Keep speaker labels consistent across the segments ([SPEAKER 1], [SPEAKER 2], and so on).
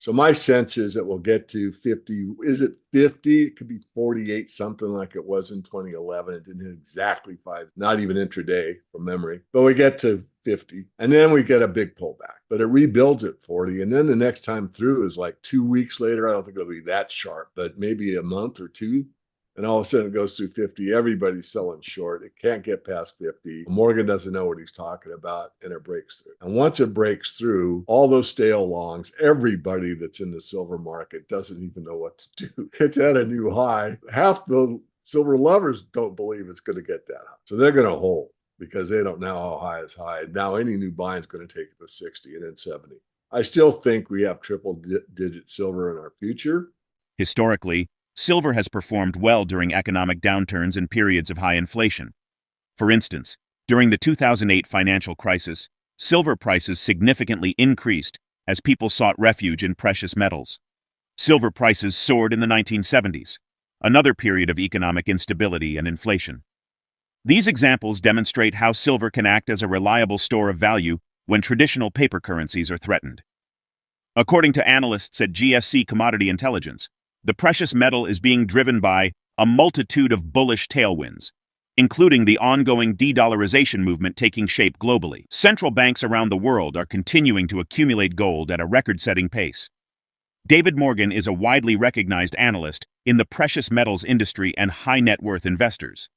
[SPEAKER 1] So my sense is that we'll get to 50. Is it 50? It could be 48, something like it was in 2011. It didn't hit exactly five, not even intraday from memory. But we get to 50, and then we get a big pullback. But it rebuilds at 40, and then the next time through is like 2 weeks later. I don't think it'll be that sharp, but maybe a month or two. And all of a sudden it goes through 50. Everybody's selling short. It can't get past 50. Morgan doesn't know what he's talking about, and it breaks through. And once it breaks through, all those stale longs, everybody that's in the silver market doesn't even know what to do. It's at a new high. Half the silver lovers don't believe it's going to get that high. So they're going to hold because they don't know how high is high. Now any new buying is going to take it to 60 and then 70. I still think we have triple digit silver in our future.
[SPEAKER 2] Historically, silver has performed well during economic downturns and periods of high inflation. For instance, during the 2008 financial crisis, silver prices significantly increased as people sought refuge in precious metals. Silver prices soared in the 1970s, another period of economic instability and inflation. These examples demonstrate how silver can act as a reliable store of value when traditional paper currencies are threatened. According to analysts at GSC Commodity Intelligence, the precious metal is being driven by a multitude of bullish tailwinds, including the ongoing de-dollarization movement taking shape globally. Central banks around the world are continuing to accumulate gold at a record-setting pace. DavidMorgan is a widely recognized analyst in the precious metals industry and high-net-worth investors.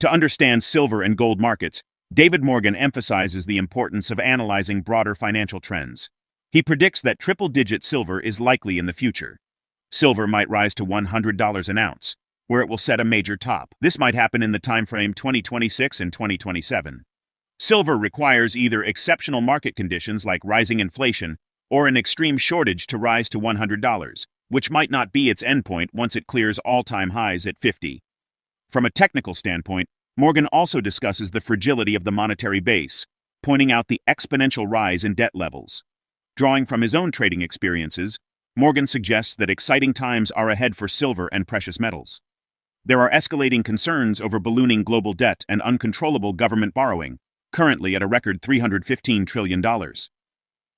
[SPEAKER 2] To understand silver and gold markets, DavidMorgan emphasizes the importance of analyzing broader financial trends. He predicts that triple-digit silver is likely in the future. Silver might rise to $100 an ounce, where it will set a major top. This might happen in the timeframe 2026 and 2027. Silver requires either exceptional market conditions like rising inflation or an extreme shortage to rise to $100, which might not be its endpoint once it clears all-time highs at 50. From a technical standpoint, Morgan also discusses the fragility of the monetary base, pointing out the exponential rise in debt levels. Drawing from his own trading experiences, Morgan suggests that exciting times are ahead for silver and precious metals. There are escalating concerns over ballooning global debt and uncontrollable government borrowing, currently at a record $315 trillion.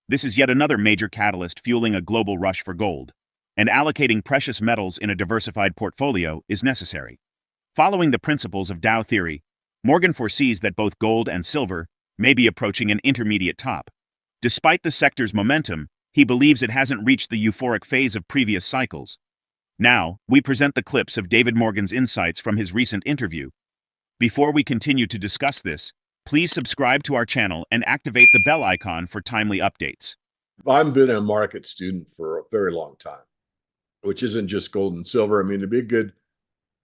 [SPEAKER 2] This is yet another major catalyst fueling a global rush for gold, and allocating precious metals in a diversified portfolio is necessary. Following the principles of Dow theory, Morgan foresees that both gold and silver may be approaching an intermediate top. Despite the sector's momentum, he believes it hasn't reached the euphoric phase of previous cycles. Now, we present the clips of DavidMorgan's insights from his recent interview. Before we continue to discuss this, please subscribe to our channel and activate the bell icon for timely updates.
[SPEAKER 1] I've been a market student for a very long time, which isn't just gold and silver. I mean, to be a good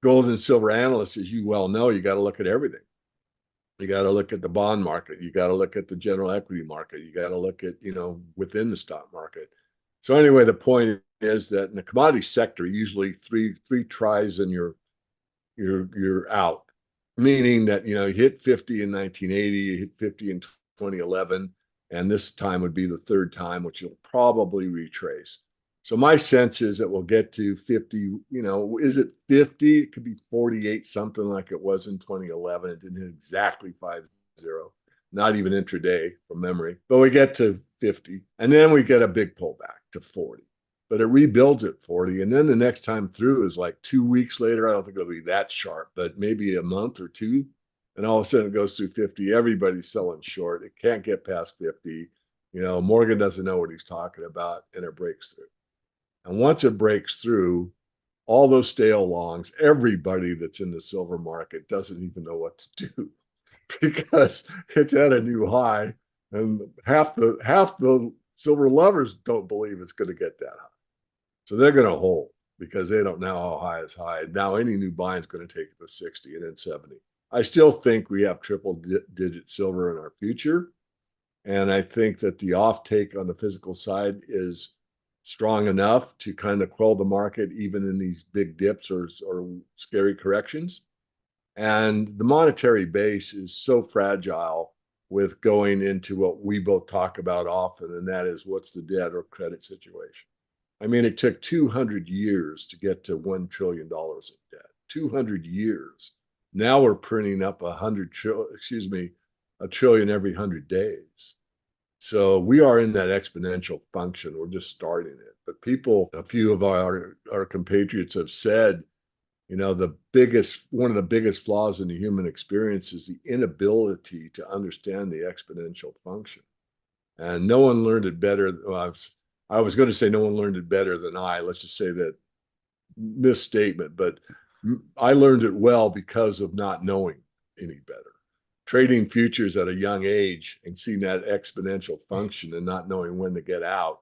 [SPEAKER 1] gold and silver analyst, as you well know, you got to look at everything. You got to look at the bond market. You got to look at the general equity market. You got to look at, within the stock market. So anyway, the point is that in the commodity sector, usually three tries and you're out. Meaning that, you hit 50 in 1980, you hit 50 in 2011, and this time would be the third time, which you'll probably retrace. So my sense is that we'll get to 50, is it 50? It could be 48, something like it was in 2011. It didn't hit exactly 50, not even intraday from memory. But we get to 50, and then we get a big pullback to 40. But it rebuilds at 40, and then the next time through is like 2 weeks later. I don't think it'll be that sharp, but maybe a month or two. And all of a sudden it goes through 50. Everybody's selling short. It can't get past 50. Morgan doesn't know what he's talking about, and it breaks through. And once it breaks through, all those stale longs, everybody that's in the silver market doesn't even know what to do because it's at a new high, and half the silver lovers don't believe it's going to get that high. So they're going to hold because they don't know how high is high. Now any new buying is going to take it to 60 and then 70. I still think we have triple digit silver in our future. And I think that the offtake on the physical side is strong enough to kind of quell the market even in these big dips or scary corrections. And the monetary base is so fragile with going into what we both talk about often, and that is what's the debt or credit situation. I mean, it took 200 years to get to $1 trillion in debt. 200 years. Now we're printing up a trillion every 100 days. So we are in that exponential function. We're just starting it. But people, a few of our compatriots have said, one of the biggest flaws in the human experience is the inability to understand the exponential function. And no one learned it better. Well, I was going to say no one learned it better than I. Let's just say that misstatement, but I learned it well because of not knowing any better. Trading futures at a young age and seeing that exponential function and not knowing when to get out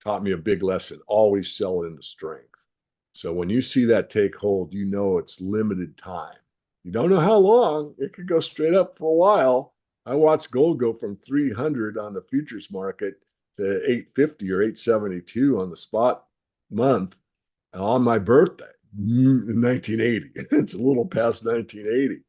[SPEAKER 1] taught me a big lesson. Always sell into strength. So when you see that take hold, it's limited time. You don't know how long. It could go straight up for a while. I watched gold go from 300 on the futures market to 850 or 872 on the spot month on my birthday in 1980. It's a little past 1980.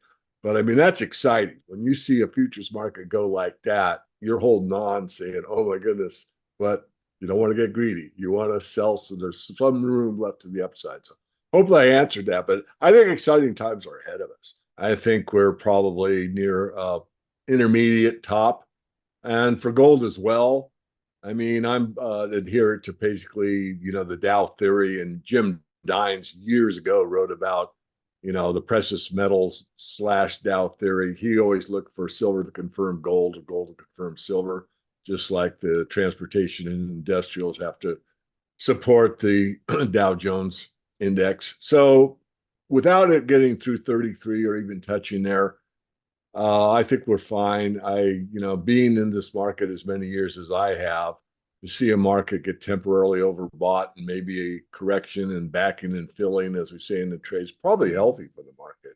[SPEAKER 1] But I mean, that's exciting. When you see a futures market go like that, you're holding on saying, oh my goodness, but you don't want to get greedy. You want to sell so there's some room left to the upside. So hopefully I answered that, but I think exciting times are ahead of us. I think we're probably near intermediate top. And for gold as well, I mean, I'm adherent to basically, the Dow theory, and Jim Dines years ago wrote about, the precious metals / Dow theory. He always looked for silver to confirm gold or gold to confirm silver, just like the transportation and industrials have to support the Dow Jones index. So without it getting through 33 or even touching there, I think we're fine. Being in this market as many years as I have, to see a market get temporarily overbought and maybe a correction and backing and filling, as we say in the trades, probably healthy for the market.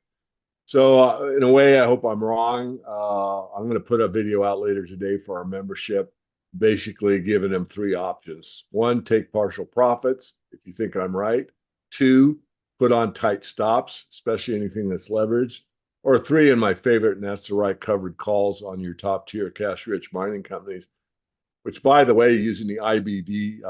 [SPEAKER 1] So in a way, I hope I'm wrong. I'm going to put a video out later today for our membership, basically giving them 3 options. 1, take partial profits if you think I'm right. 2, put on tight stops, especially anything that's leveraged. Or 3, and my favorite, and that's the right covered calls on your top tier cash-rich mining companies, which, by the way, using the IBD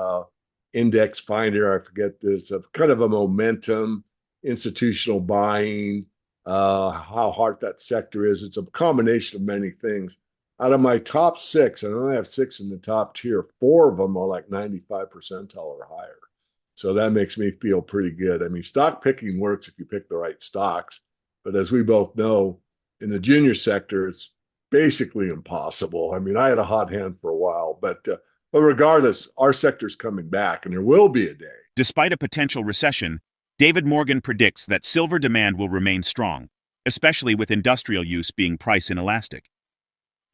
[SPEAKER 1] index finder, I forget that it's a kind of a momentum, institutional buying, how hard that sector is. It's a combination of many things. Out of my top 6, and I only have 6 in the top tier, 4 of them are like 95 percentile or higher. So that makes me feel pretty good. I mean, stock picking works if you pick the right stocks. But as we both know, in the junior sector, it's basically impossible. I mean, I had a hot hand for a while, but regardless, our sector's coming back, and there will be a day.
[SPEAKER 2] Despite a potential recession, DavidMorgan predicts that silver demand will remain strong, especially with industrial use being price inelastic.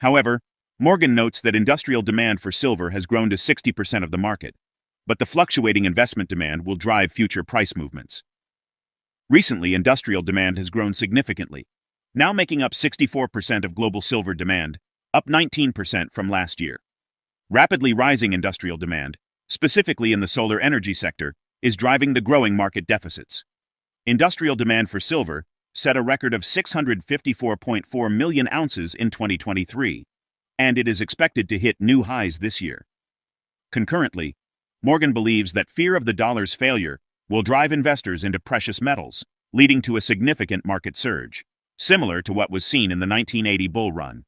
[SPEAKER 2] However, Morgan notes that industrial demand for silver has grown to 60% of the market, but the fluctuating investment demand will drive future price movements. Recently, industrial demand has grown significantly, now making up 64% of global silver demand, up 19% from last year. Rapidly rising industrial demand, specifically in the solar energy sector, is driving the growing market deficits. Industrial demand for silver set a record of 654.4 million ounces in 2023, and it is expected to hit new highs this year. Concurrently, Morgan believes that fear of the dollar's failure will drive investors into precious metals, leading to a significant market surge, similar to what was seen in the 1980 bull run.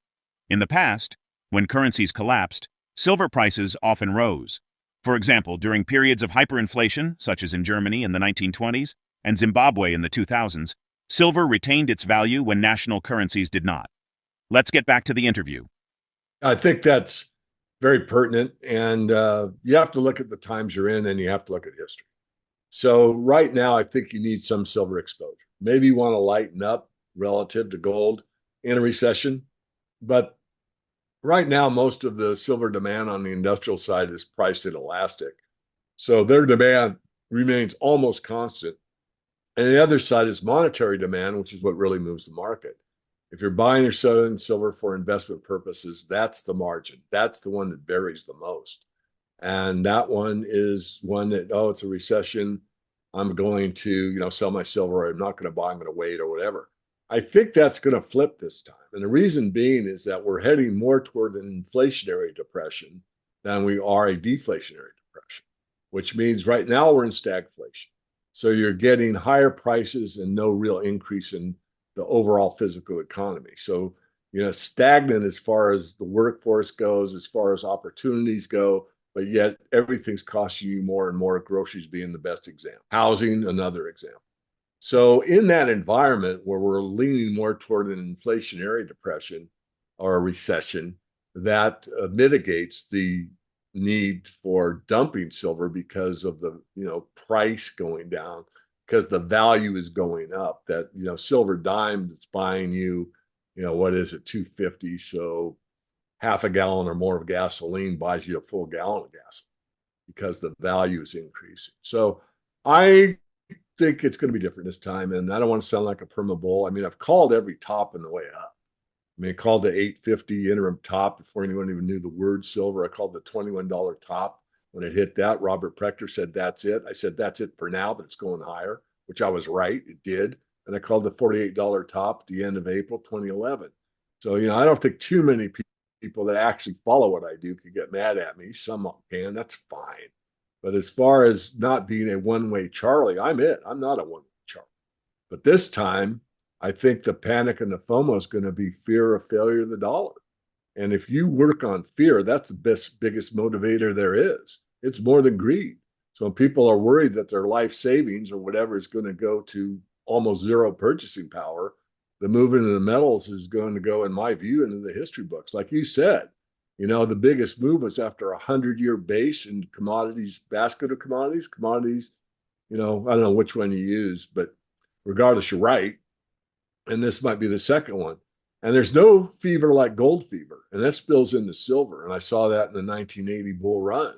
[SPEAKER 2] In the past, when currencies collapsed, silver prices often rose. For example, during periods of hyperinflation, such as in Germany in the 1920s and Zimbabwe in the 2000s, silver retained its value when national currencies did not. Let's get back to the interview.
[SPEAKER 1] I think that's very pertinent, and you have to look at the times you're in, and you have to look at history. So right now, I think you need some silver exposure. Maybe you want to lighten up relative to gold in a recession, but right now, most of the silver demand on the industrial side is priced inelastic. So their demand remains almost constant. And the other side is monetary demand, which is what really moves the market. If you're buying or selling silver for investment purposes, that's the margin. That's the one that varies the most. And that one is one that, it's a recession. I'm going to, sell my silver. I'm not going to buy. I'm going to wait or whatever. I think that's going to flip this time. And the reason being is that we're heading more toward an inflationary depression than we are a deflationary depression, which means right now we're in stagflation. So you're getting higher prices and no real increase in the overall physical economy. So, stagnant as far as the workforce goes, as far as opportunities go, but yet everything's costing you more and more, groceries being the best example. Housing, another example. So in that environment where we're leaning more toward an inflationary depression or a recession, that mitigates the need for dumping silver because of the price going down, because the value is going up. That silver dime that's buying you, what is it, 250? So half a gallon or more of gasoline buys you a full gallon of gasoline because the value is increasing. So I think it's going to be different this time. And I don't want to sound like a perma bull. I mean, I've called every top in the way up. I mean, I called the 850 interim top before anyone even knew the word silver. I called the $21 top. When it hit that, Robert Prechter said, that's it. I said, that's it for now, but it's going higher, which I was right. It did. And I called the $48 top at the end of April 2011. So, I don't think too many people that actually follow what I do could get mad at me. Some can, that's fine. But as far as not being a one-way Charlie, I'm it. I'm not a one-way Charlie. But this time, I think the panic and the FOMO is going to be fear of failure of the dollar. And if you work on fear, that's the biggest motivator there is. It's more than greed. So when people are worried that their life savings or whatever is going to go to almost zero purchasing power, the movement of the metals is going to go, in my view, into the history books. Like you said, the biggest move was after a 100-year base in commodities, basket of commodities, I don't know which one you use, but regardless, you're right. And this might be the second one. And there's no fever like gold fever, and that spills into silver. And I saw that in the 1980 bull run.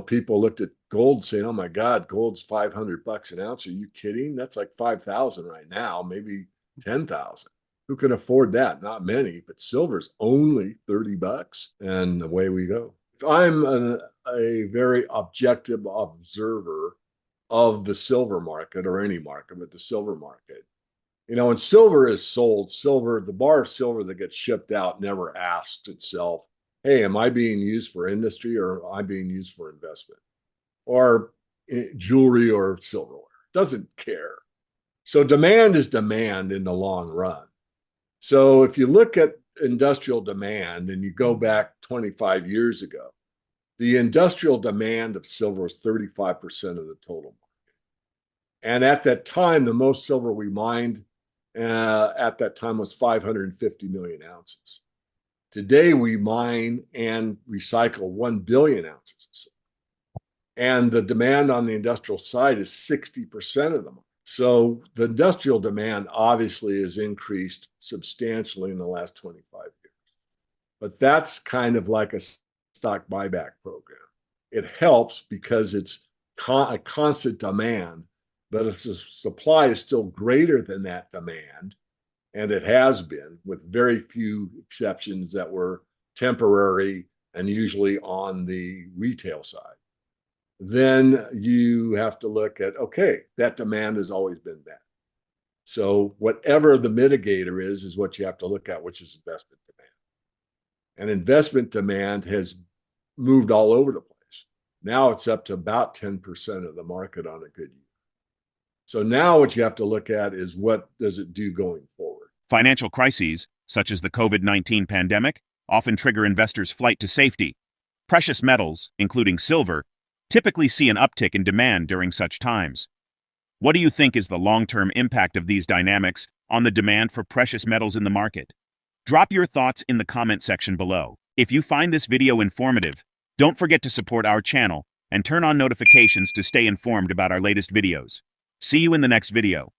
[SPEAKER 1] People looked at gold saying, "Oh my God, gold's $500 an ounce. Are you kidding? That's like 5,000 right now, maybe 10,000. Who can afford that? Not many, but silver's only $30, and away we go." I'm a very objective observer of the silver market, or any market, but the silver market. When silver is sold, the bar of silver that gets shipped out never asks itself, hey, am I being used for industry or am I being used for investment or jewelry or silverware? It doesn't care. So demand is demand in the long run. So if you look at industrial demand and you go back 25 years ago, the industrial demand of silver was 35% of the total market. And at that time, the most silver we mined at that time was 550 million ounces. Today, we mine and recycle 1 billion ounces of silver. And the demand on the industrial side is 60% of them. So the industrial demand obviously has increased substantially in the last 25 years. But that's kind of like a stock buyback program. It helps because it's a constant demand, but if the supply is still greater than that demand, and it has been, with very few exceptions that were temporary and usually on the retail side, then you have to look at, okay, that demand has always been that. So whatever the mitigator is what you have to look at, which is investment demand. And investment demand has moved all over the place. Now it's up to about 10% of the market on a good year. So now what you have to look at is, what does it do going forward?
[SPEAKER 2] Financial crises, such as the COVID-19 pandemic, often trigger investors' flight to safety. Precious metals, including silver, typically see an uptick in demand during such times. What do you think is the long-term impact of these dynamics on the demand for precious metals in the market? Drop your thoughts in the comment section below. If you find this video informative, don't forget to support our channel and turn on notifications to stay informed about our latest videos. See you in the next video.